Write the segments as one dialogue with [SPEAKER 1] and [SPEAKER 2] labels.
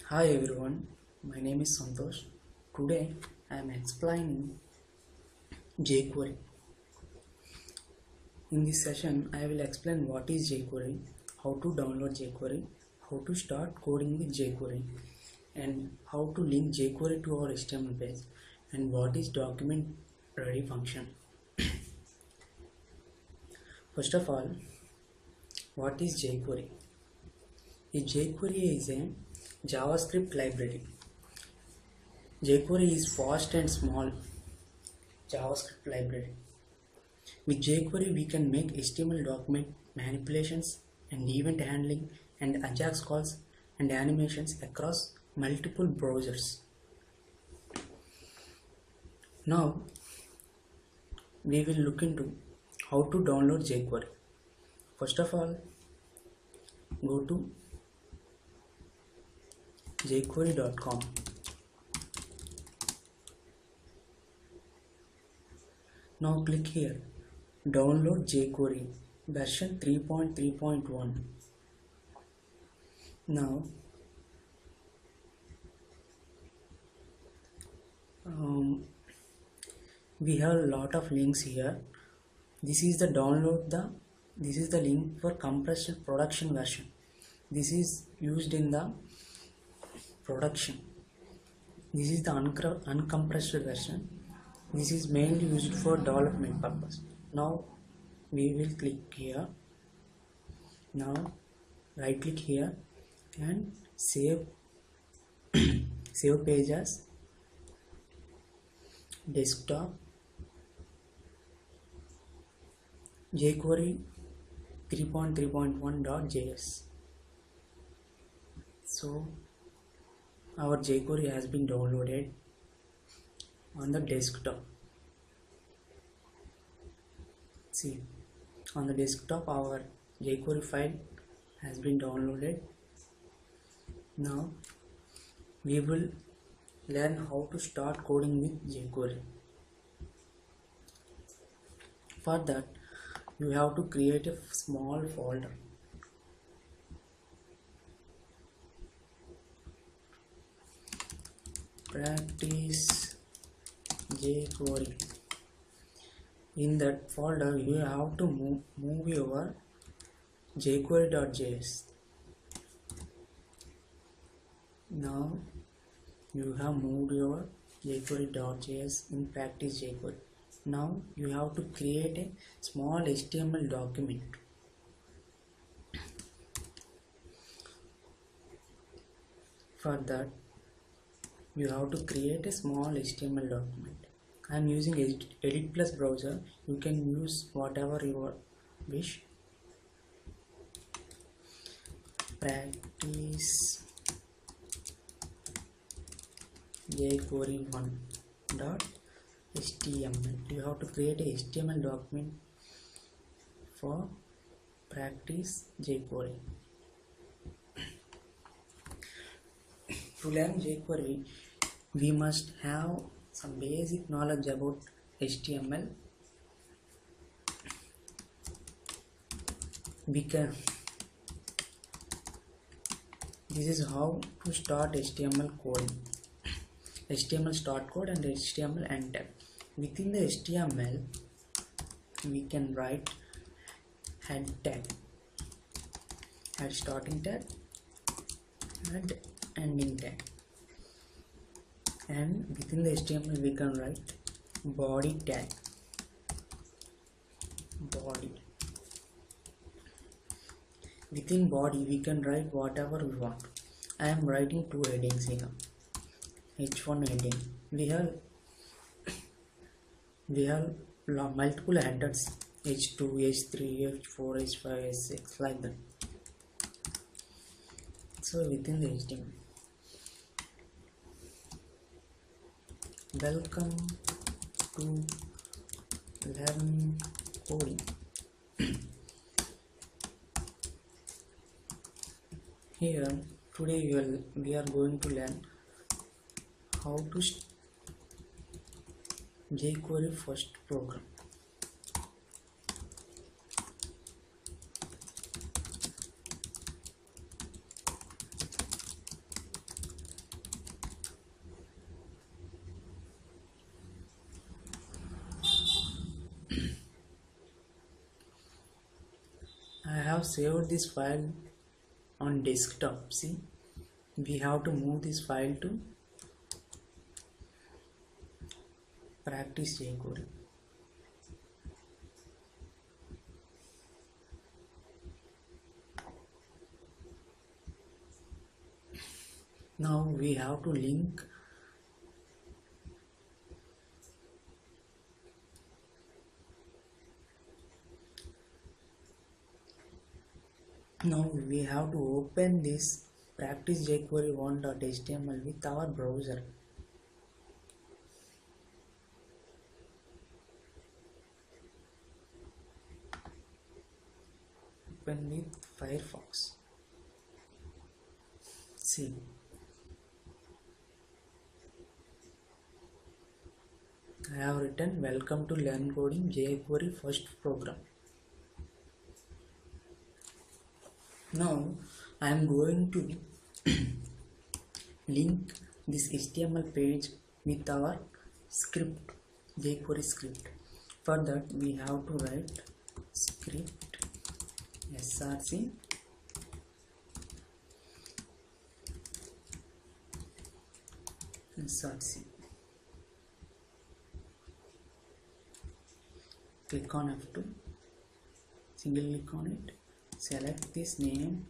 [SPEAKER 1] Hi everyone, my name is Santosh. Today I am explaining JQuery. In this session, I will explain what is JQuery, how to download JQuery, how to start coding with JQuery, and how to link JQuery to our HTML page, and what is document ready function. First of all, what is JQuery? A JQuery is a JavaScript library. JQuery is fast and small JavaScript library. With jQuery, we can make HTML document manipulations and event handling and Ajax calls and animations across multiple browsers. Now, we will look into how to download jQuery. First of all, go to jQuery.com. Now click here, download jQuery version 3.3.1. Now we have a lot of links here. This is the link for compressed production version. This is used in the production. This is the uncompressed version. This is mainly used for development purpose. Now we will click here. Now right click here and save page as desktop jQuery 3.3.1.js. So our jQuery has been downloaded on the desktop. See, on the desktop our jQuery file has been downloaded. Now we will learn how to start coding with jQuery. For that, you have to create a small folder. Practice jQuery. In that folder, you have to move your jQuery.js. Now you have moved your jQuery.js in practice jQuery. Now you have to create a small HTML document. For that, you have to create a small HTML document. I am using Edit Plus browser. You can use whatever you wish. Practice jQuery1.html. You have to create a HTML document for practice jQuery. To learn jQuery, we must have some basic knowledge about HTML. This is how to start HTML coding. HTML start code and HTML end tag. Within the HTML, we can write head tag, head starting tag, and ending tag. And within the HTML, we can write body tag, body. Within body, we can write whatever we want. I am writing two headings here. H1 heading. We have multiple headers, H2, H3, H4, H5, H6, like that. So within the HTML, welcome to learn coding. Here today we are going to learn how to jQuery first program. saved this file on desktop. See, we have to move this file to practice JQuery. Now we have to link open this practice jQuery 1.html with our browser. Open with Firefox. See, I have written welcome to Learn Coding jQuery first program. Now I am going to link this HTML page with our script, jQuery script. For that we have to write script src click on F2, single click on it, select this name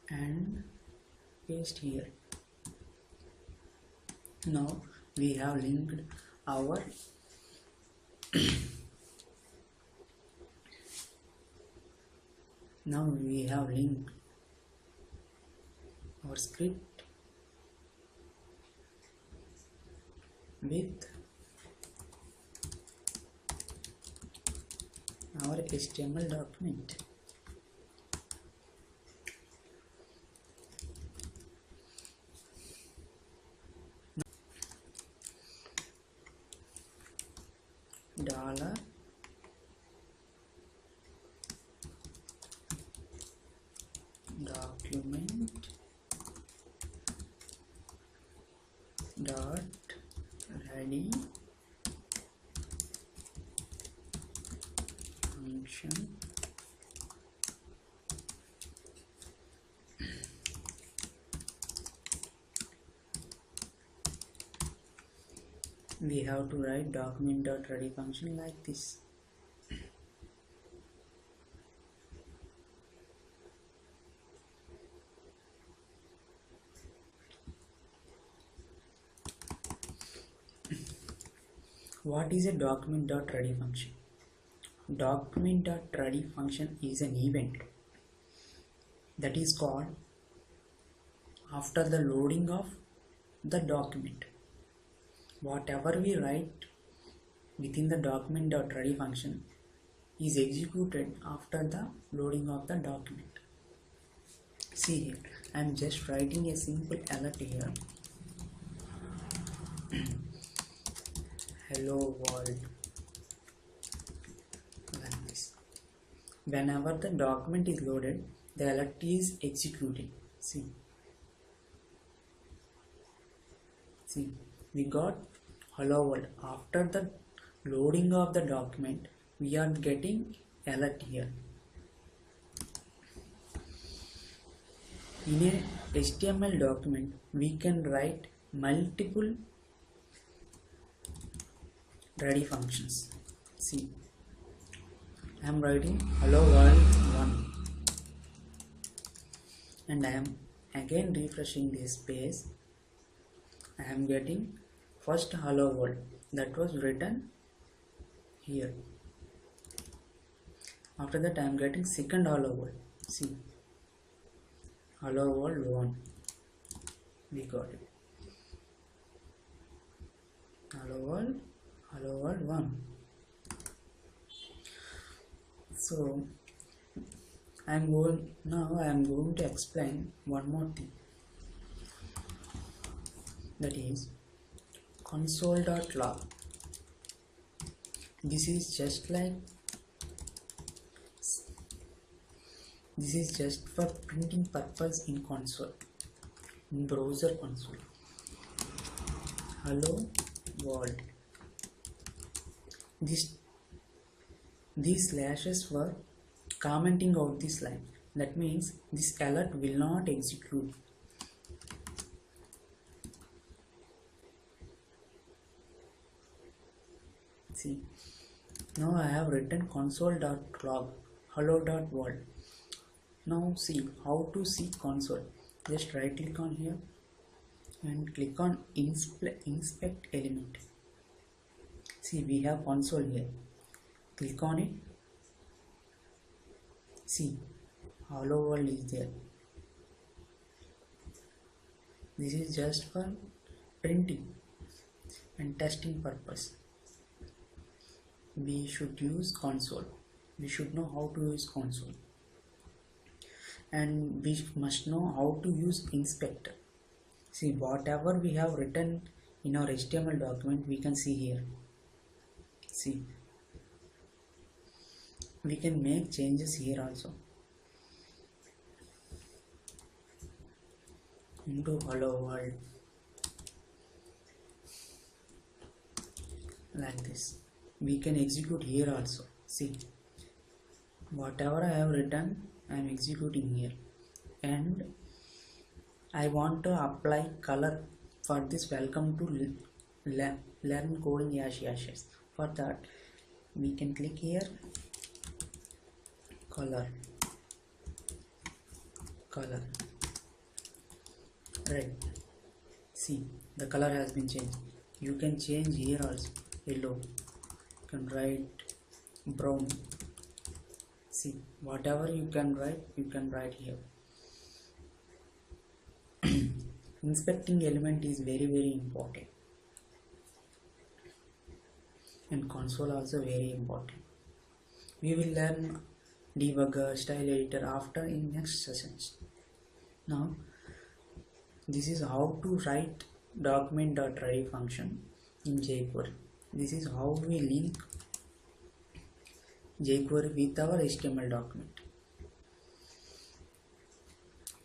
[SPEAKER 1] and paste here. Now we have linked our script with our HTML document. Dollar document dot ready function we have to write document.ready function like this. What is a document.ready function? Document.ready function is an event that is called after the loading of the document. Whatever we write within the document.ready function is executed after the loading of the document. See here, I am just writing a simple alert here. Hello world, like this. Whenever the document is loaded, the alert is executing. See, we got hello world. After the loading of the document, we are getting alert here. In a HTML document, we can write multiple ready functions. See, I am writing hello world 1 and I am again refreshing this page. I am getting first hello world that was written here. After that I am getting second hello world. See, hello world 1, we got it. Hello world 1. So I am going to explain one more thing, that is console.log. This is just for printing purpose in console, in browser console. Hello world. These slashes were commenting out this line. That means this alert will not execute. See, now I have written console.log hello.world. Now see how to see console. Just right click on here and click on inspect element. See, we have console here. Click on it. See, hello world is there. This is just for printing and testing purpose. We should use console. We should know how to use console, and we must know how to use inspector. See, whatever we have written in our HTML document, we can see here. See, we can make changes here also. Into hello world, like this. We can execute here also. See, whatever I have written, I am executing here, and I want to apply color for this welcome to learn coding ashes. For that, we can click here, color, red. See, the color has been changed. You can change here also, yellow. You can write brown. See, whatever you can write here. Inspecting element is very important, and console also very important. We will learn debugger, style editor after in next sessions. Now, this is how to write document.ready function in JQuery. This is how we link JQuery with our HTML document.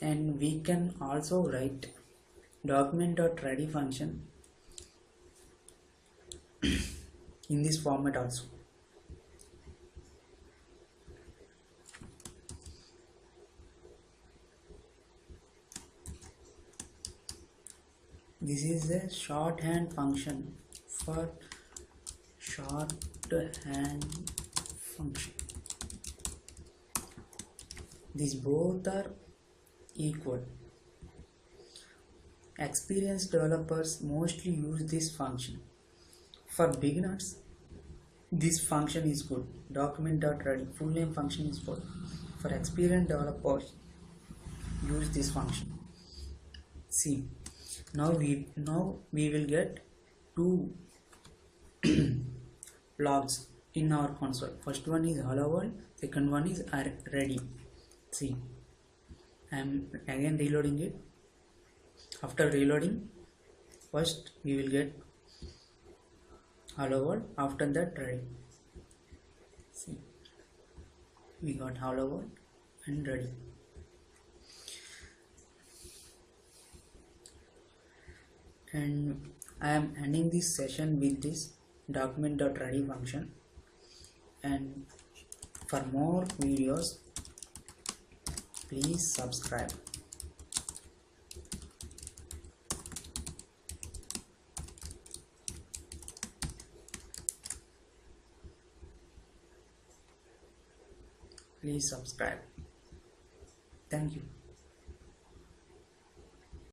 [SPEAKER 1] And we can also write document.ready function in this format also. This is a shorthand function for shorthand function. These both are equal. Experienced developers mostly use this function. For beginners, this function is good. Document.ready full name function is good. For experienced developers, use this function. See, now we will get two logs in our console. First one is hello world, second one is ready. See, I am again reloading it. After reloading, first we will get hello world, after that ready. See, we got hello world and ready. And I am ending this session with this document.ready function, and for more videos please subscribe. Please subscribe. Thank you.